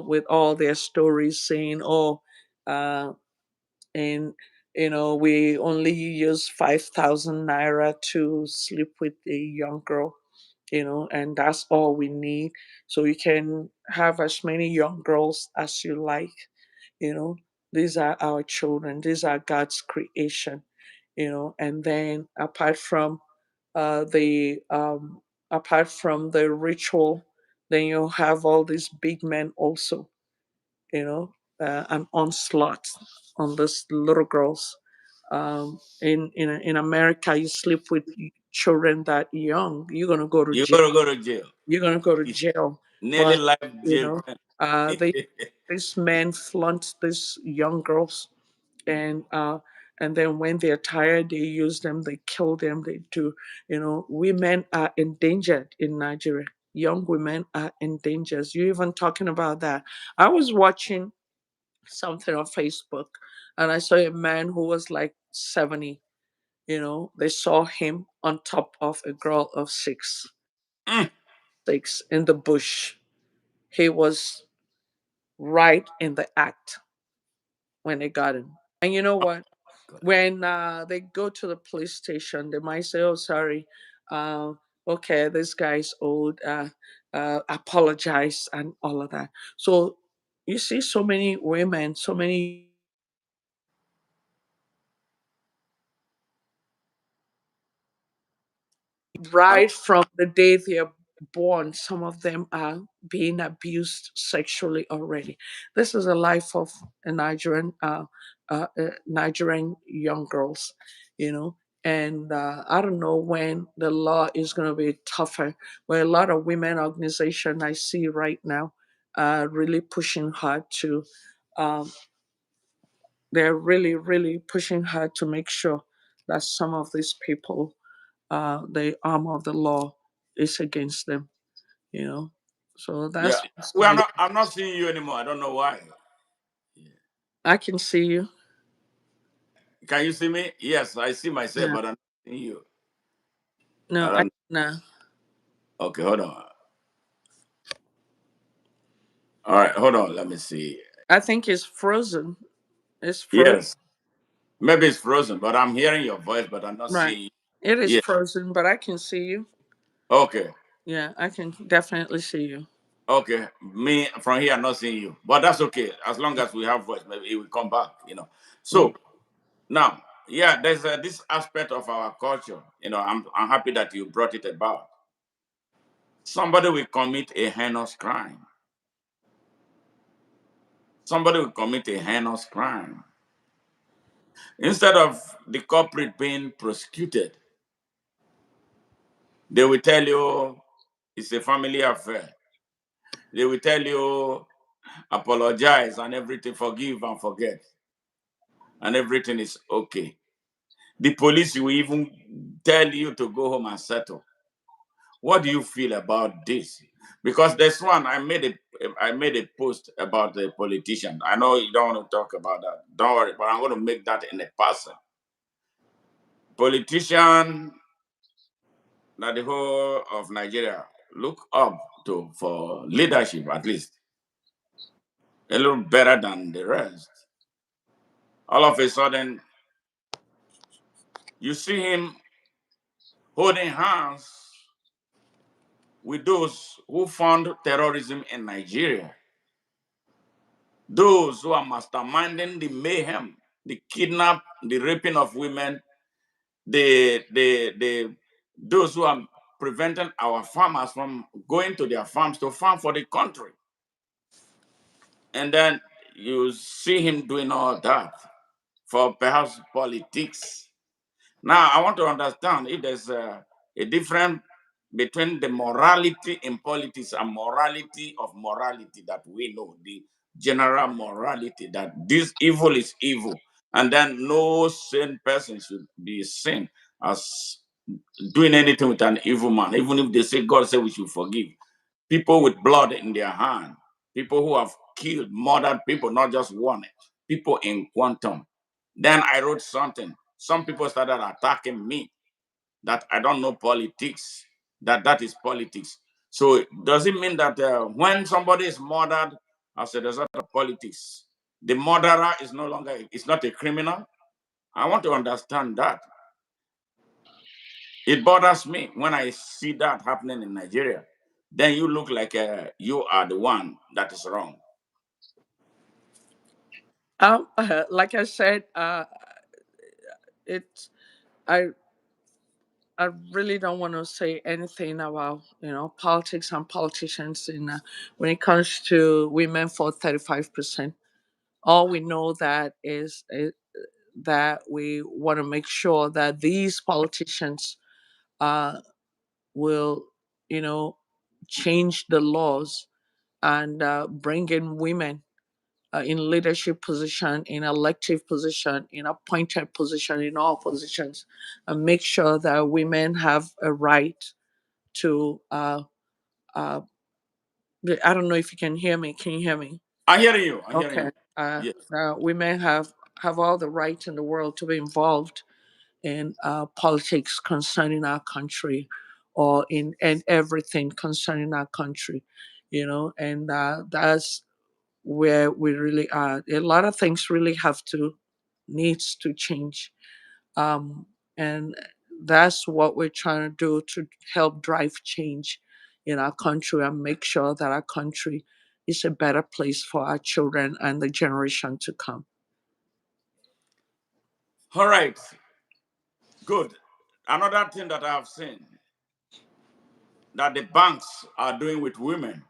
with all their stories saying, oh, uh, and we only use 5,000 naira to sleep with a young girl, and that's all we need, so you can have as many young girls as you like. you know these are our children, these are God's creation. And then the apart from the ritual, then you have all these big men also, an onslaught on these little girls. In America, you sleep with children that young, you're gonna go to You jail. gotta go to jail. You're gonna go to jail. Nearly But life you jail know, time. they these men flaunt these young girls, and then when they're tired, they use them, they kill them, they do. Women are endangered in Nigeria. Young women are endangered. You even talking about that? I was watching something on Facebook, and I saw a man who was like 70. They saw him on top of a girl of Mm. 6 in the bush. He was right in the act when they got him. And you know what? God. When they go to the police station, they might say, "Oh, sorry, uh, okay, this guy's old. Apologize and all of that." So you see, so many women, so many Hello? right from the day they're born, some of them are being abused sexually already. This is a life of a Nigerian young girls, you know. And I don't know when the law is going to be tougher. But a lot of women organization I see right now are really pushing hard to. Um, they're really, really pushing hard to make sure that some of these people, the arm of the law is against them, you know. So Yeah. that's We are not I'm not seeing you anymore. I don't know why. Yeah. I can see you. Can you see me? Yes, I see myself, Yeah. but I'm not seeing you. I No, I don't no. okay, hold on. All right, hold on. Let me see. I think it's frozen. It's frozen. Yes. Maybe it's frozen, but I'm hearing your voice, but I'm not Right. seeing you. It is Yeah. frozen, but I can see you. Okay. Yeah, I can definitely see you. Okay. Me from here, I'm not seeing you. But that's okay. As long as we have voice, maybe it will come back. Mm. So now, yeah, there's this aspect of our culture. I'm happy that you brought it about. Somebody will commit a heinous crime. Somebody will commit a heinous crime. Instead of the culprit being prosecuted, they will tell you it's a family affair. They will tell you apologize and everything, forgive and forget, and everything is okay. The police will even tell you to go home and settle. What do you feel about this? Because there's one I made a post about the politician. I know you don't want to talk about that. Don't worry, but I'm going to make that in a person. Politician that the whole of Nigeria look up to for leadership, at least a little better than the rest. All of a sudden, you see him holding hands with those who fund terrorism in Nigeria, those who are masterminding the mayhem, the kidnap, the raping of women, the those who are preventing our farmers from going to their farms to farm for the country. And then you see him doing all that for perhaps politics. Now, I want to understand if there's a difference between the morality in politics and morality of morality that we know, the general morality that this evil is evil, and then no sane person should be seen as doing anything with an evil man, even if they say God said we should forgive. People with blood in their hand, people who have killed, murdered people, not just one, people in quantum. Then I wrote something. Some people started attacking me that I don't know politics, that is politics. So does it mean that when somebody is murdered as a result of politics, the murderer is no longer, is not a criminal? I want to understand that. It bothers me when I see that happening in Nigeria. Then you look like you are the one that is wrong. Like I said, it's I I really don't want to say anything about politics and politicians in when it comes to women for 35%. All we know that is that we want to make sure that these politicians uh, will you know change the laws and bring in women in leadership position, in elective position, in appointed position, in all positions, and make sure that women have a right to. Uh, I don't know if you can hear me. Can you hear me? I'm hearing you. I'm hearing Okay. you. Yes. Women have all the right in the world to be involved in politics concerning our country, or in everything concerning our country. And that's where we really are. A lot of things really needs to change, um, and that's what we're trying to do to help drive change in our country and make sure that our country is a better place for our children and the generation to come. All right. Good. Another thing that I've seen that the banks are doing with women,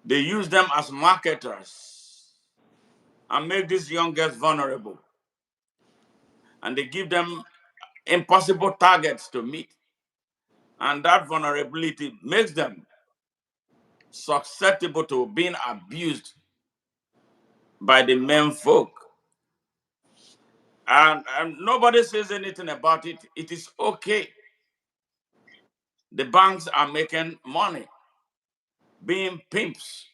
they use them as marketers and make these young girls vulnerable. And they give them impossible targets to meet. And that vulnerability makes them susceptible to being abused by the men folk. And nobody says anything about it. It is okay. The banks are making money being pimps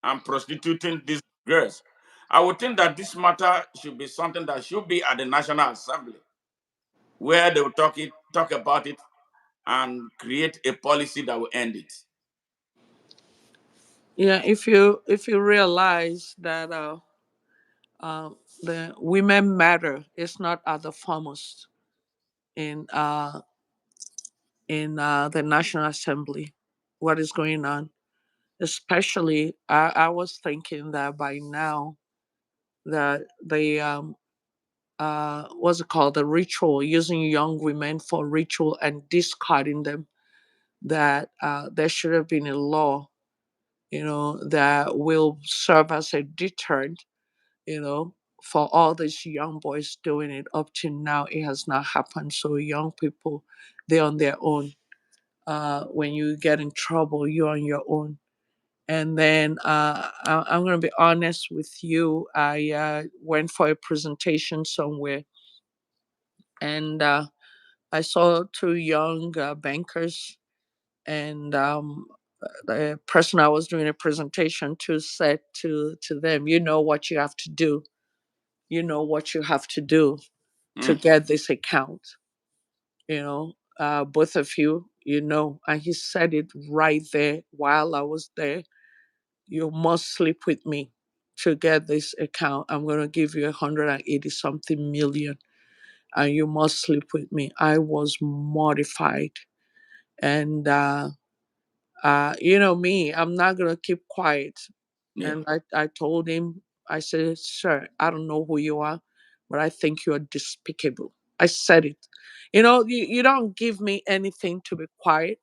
and prostituting these girls. I would think that this matter should be something that should be at the National Assembly, where they will talk about it and create a policy that will end it. Yeah, if you realize that uh, the women matter is not at the foremost in the National Assembly, what is going on. Especially, I was thinking that by now that the what's it called, the ritual, using young women for ritual and discarding them, that there should have been a law, that will serve as a deterrent, for all these young boys doing it. Up to now, it has not happened. So young people, they're on their own. When you get in trouble, you're on your own. And then I'm going to be honest with you. I went for a presentation somewhere, and I saw two young bankers. And the person I was doing a presentation to said to them, you know what you have to do. You know what you have to do to Mm. get this account. Both of you, And he said it right there while I was there. You must sleep with me to get this account. I'm going to give you 180 something million, and you must sleep with me. I was mortified. And me, I'm not going to keep quiet. Yeah. And I told him, I said, sir, I don't know who you are, but I think you are despicable. I said it. You don't give me anything to be quiet.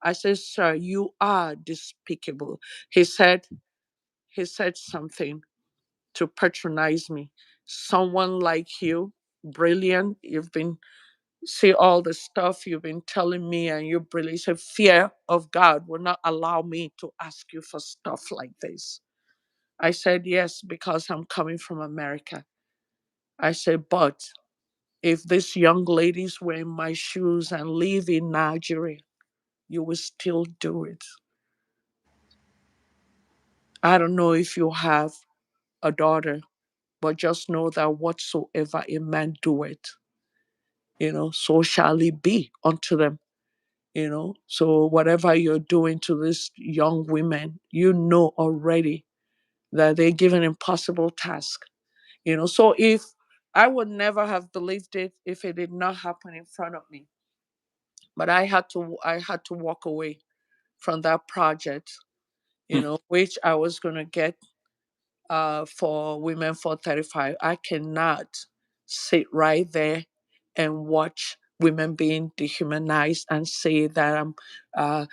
I said, sir, you are despicable. He said, he said something to patronize me. Someone like you, brilliant, you've been see all the stuff you've been telling me, and you're brilliant. He said, fear of God will not allow me to ask you for stuff like this. I said, yes, because I'm coming from America. I said, but if these young ladies were in my shoes and live in Nigeria, you will still do it. I don't know if you have a daughter, but just know that whatsoever a man doeth, so shall it be unto them. So whatever you're doing to these young women, you know already that they're given an impossible task. So if I would never have believed it if it did not happen in front of me. But I had to walk away from that project, Mm. which I was gonna get for Women for 35. I cannot sit right there and watch women being dehumanized and say that I'm uh,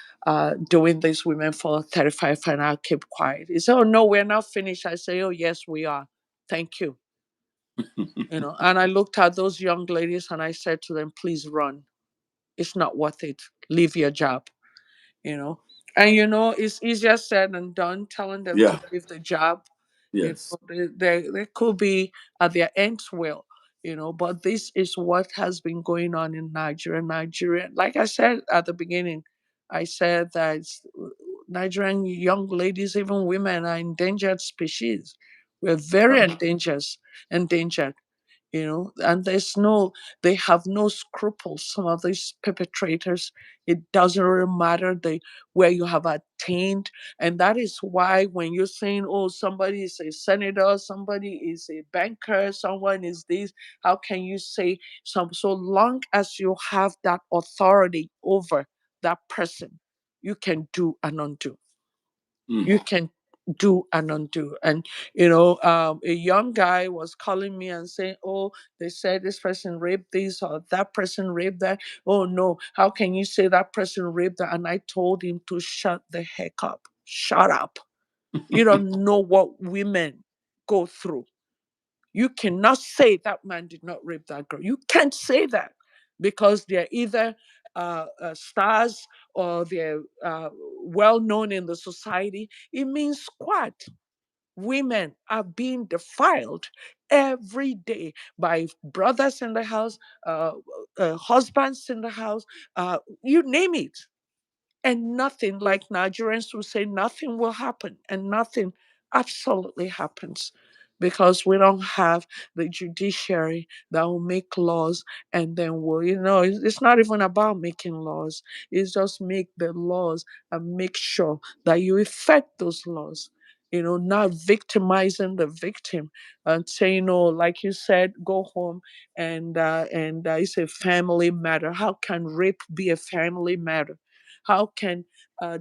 doing this Women for 35 and I'll keep quiet. He said, oh, no, we're not finished. I say, oh, yes, we are. Thank you. And I looked at those young ladies and I said to them, please run. It's not worth it. Leave your job, you know. And it's easier said than done telling them to Yeah. leave the job. Yes. They could be at their ends will, but this is what has been going on in Nigeria. Nigeria, like I said at the beginning, I said that Nigerian young ladies, even women, are endangered species. We're very endangered, and they have no scruples. Some of these perpetrators, it doesn't really matter where you have attained. And that is why when you're saying, oh, somebody is a senator, somebody is a banker, someone is this, how can you say so long as you have that authority over that person, you can do and undo. Mm. You can do and undo. And a young guy was calling me and saying, oh, they said this person raped this or that person raped that. Oh no, how can you say that person raped that? And I told him to shut the heck up. Shut up. You don't know what women go through. You cannot say that man did not rape that girl. You can't say that because they're either stars or they're well known in the society. It means squat. Women are being defiled every day by brothers in the house, uh, husbands in the house, you name it. And nothing, like Nigerians will say, nothing will happen, and nothing absolutely happens because we don't have the judiciary that will make laws and then it's not even about making laws. It's just make the laws and make sure that you effect those laws. Not victimizing the victim and saying, "Oh, like you said, go home and it's a family matter." How can rape be a family matter? How can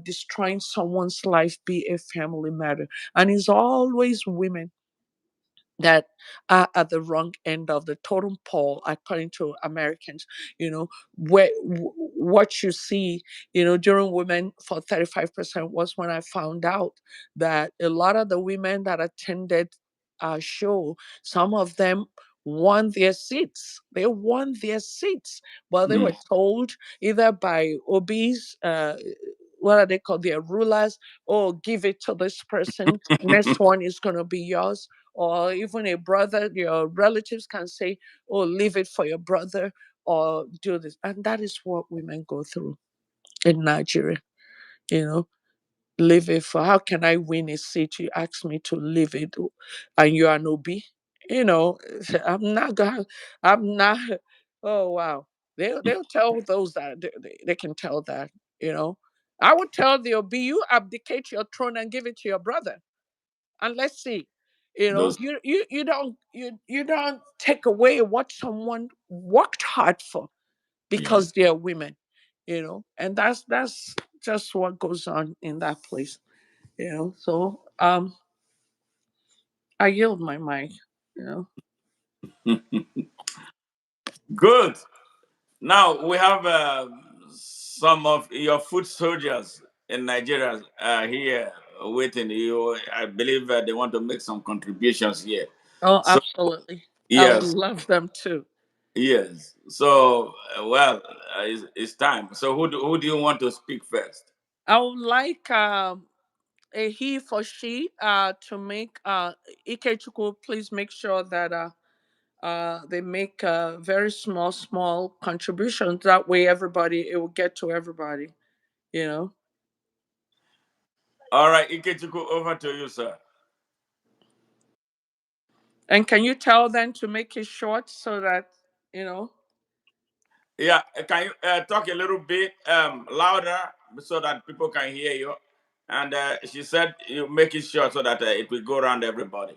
destroying someone's life be a family matter? And it's always women that are at the wrong end of the totem pole, according to Americans. What you see, during Women for 35% was when I found out that a lot of the women that attended our show, some of them won their seats. They won their seats, but they Mm. were told either by OBs, what are they called, their rulers, oh, give it to this person, next one is going to be yours. Or even a brother, your relatives can say, oh, leave it for your brother or do this. And that is what women go through in Nigeria. you know, leave it for how can I win a seat? You ask me to leave it and you are an OB. You know, I'm not gonna I'm not oh wow. They'll tell those that they can tell that, you know. I would tell the OB, you abdicate your throne and give it to your brother. And let's see. You know, Those, you don't take away what someone worked hard for yes. because they're women, you know, and that's just what goes on in that place, you know. So I yield my mic, you know. Good. Now we have some of your foot soldiers in Nigeria here waiting. You, I believe they want to make some contributions here. Oh, So absolutely. I would yes, love them too. yes. So well, it's time. So who do you want to speak first? I would like a he for she to make Ikechukwu, please make sure that they make very small contributions. That way, everybody it will get to everybody. You know. All right, Ikechukwu, over to you, sir. And can you tell them to make it short so that you know? Yeah, can you talk a little bit louder so that people can hear you? And she said you make it short so that it will go around everybody.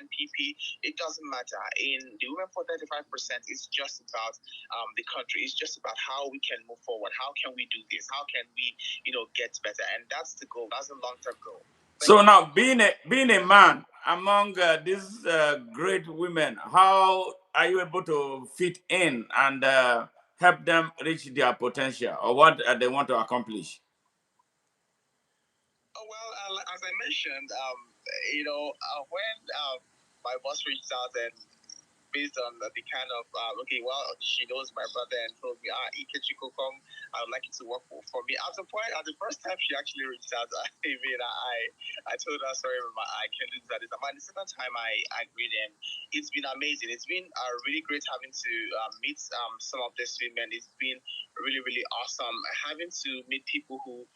NPP, it doesn't matter. In the Women for 35%, it's just about the country. It's just about how we can move forward. How can we do this? How can we, get better? And that's the goal. That's the long-term goal. So now, being a man among these great women, how are you able to fit in and help them reach their potential or what they want to accomplish? Oh, well, as I mentioned, when my boss reached out and based on the kind of she knows my brother and told me, Ikechiko, come, I would like you to work for me. At the first time she actually reached out, I told her, sorry, Mama, I can't do that. But the second time I agreed, and it's been amazing. It's been really great having to meet some of these women. It's been really, really awesome having to meet people who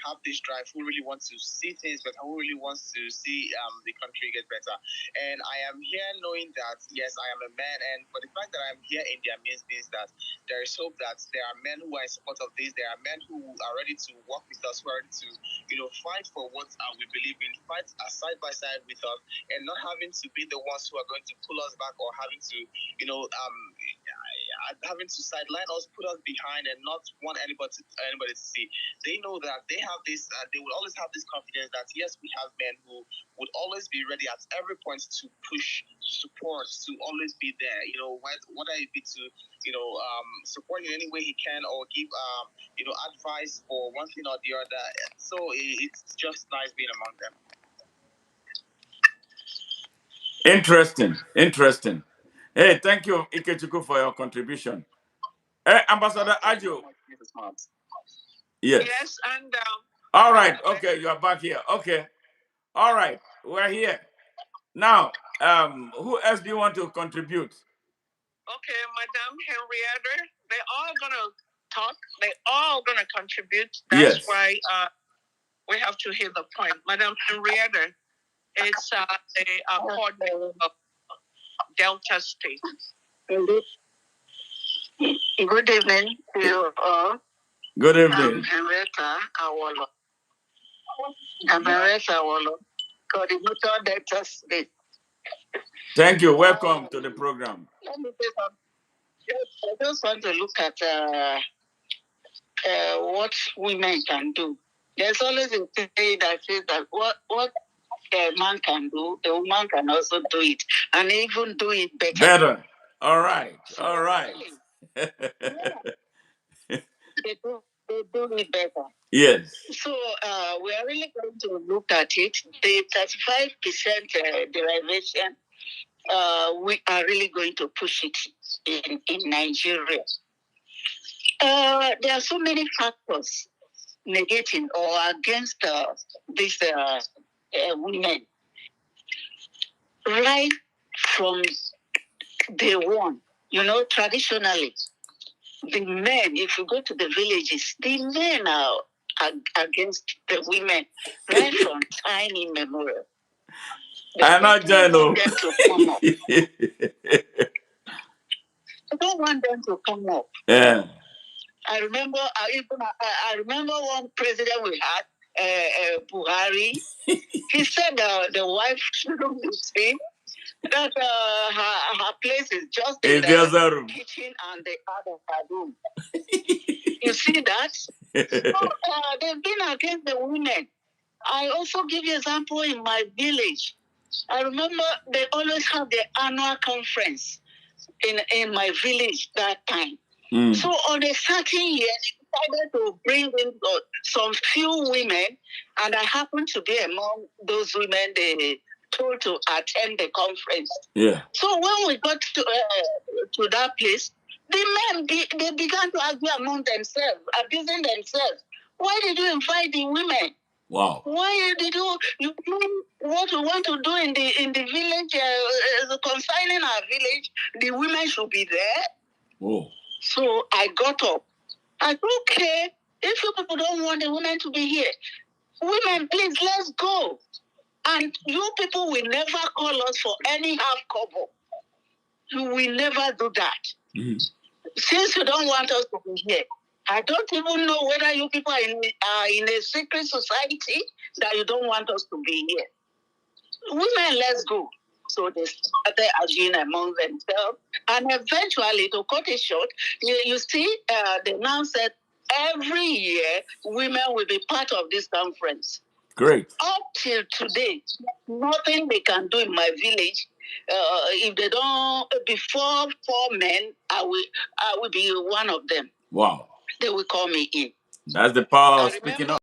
have this drive, who really want to see things better, who really wants to see the country get better. And I am here knowing that, yes, I am a man, and for the fact that I'm here in their midst means that there is hope that there are men who are in support of this. There are men who are ready to work with us, who are ready to, fight for what we believe in, fight side by side with us, and not having to be the ones who are going to pull us back or having to, having to sideline us, put us behind, and not want anybody to see. They know that they have this. They will always have this confidence that yes, we have men who would always be ready at every point to push, support, to always be there. Whether it be to, support in any way he can or give, advice for one thing or the other. So it's just nice being among them. Interesting. Hey, thank you, Ikechukwu, for your contribution. Hey, Ambassador Ajo. Yes. Yes, and All right. Okay, you are back here. Okay. All right. We're here. Now, who else do you want to contribute? Okay, Madam Henrietta, they're all gonna talk. They're all gonna contribute. That's Yes. why we have to hit the point. Madam Henrietta, it's a coordinator of Delta State. Good evening to you all. Good evening. Henrietta Awolo. Henrietta Awolo, coordinator Delta State. Thank you. Welcome to the program. Let me say something. I just want to look at what women can do. There's always a saying that says that what a man can do, a woman can also do it, and even do it better. Better. All right. All right. They do it better. Yes. So we are really going to look at it. The 35% derivation, we are really going to push it in Nigeria. There are so many factors negating or against these women. Right from day one, traditionally, the men, if you go to the villages, the men are against the women right from time immemorial. I'm not don't want them to come up. I don't want them to come up. Yeah. I remember one president we had, Buhari. He said the wife shouldn't be seen. That her place is just in the room. Kitchen and the other room. You see that? So, they've been against the women. I also give you example in my village. I remember they always have the annual conference in my village that time. Mm. So on a certain year, they decided to bring in some few women, and I happened to be among those women they told to attend the conference. Yeah. So when we got to that place, the men they began to argue among themselves, abusing themselves. Why did you invite the women? Wow. Why did you what we want to do in the village concerning our village? The women should be there. Oh. So I got up. I said, okay, if you people don't want the women to be here, women, please, let's go. And you people will never call us for any half cover. You will never do that. Mm-hmm. Since you don't want us to be here, I don't even know whether you people are in a secret society that you don't want us to be here. Women, let's go. So they started arguing among themselves. And eventually, to cut it short, you see, they now said every year women will be part of this conference. Great. Up till today, nothing they can do in my village. If they don't, before 4 men, I will be one of them. Wow. They will call me in. That's the power of speaking up.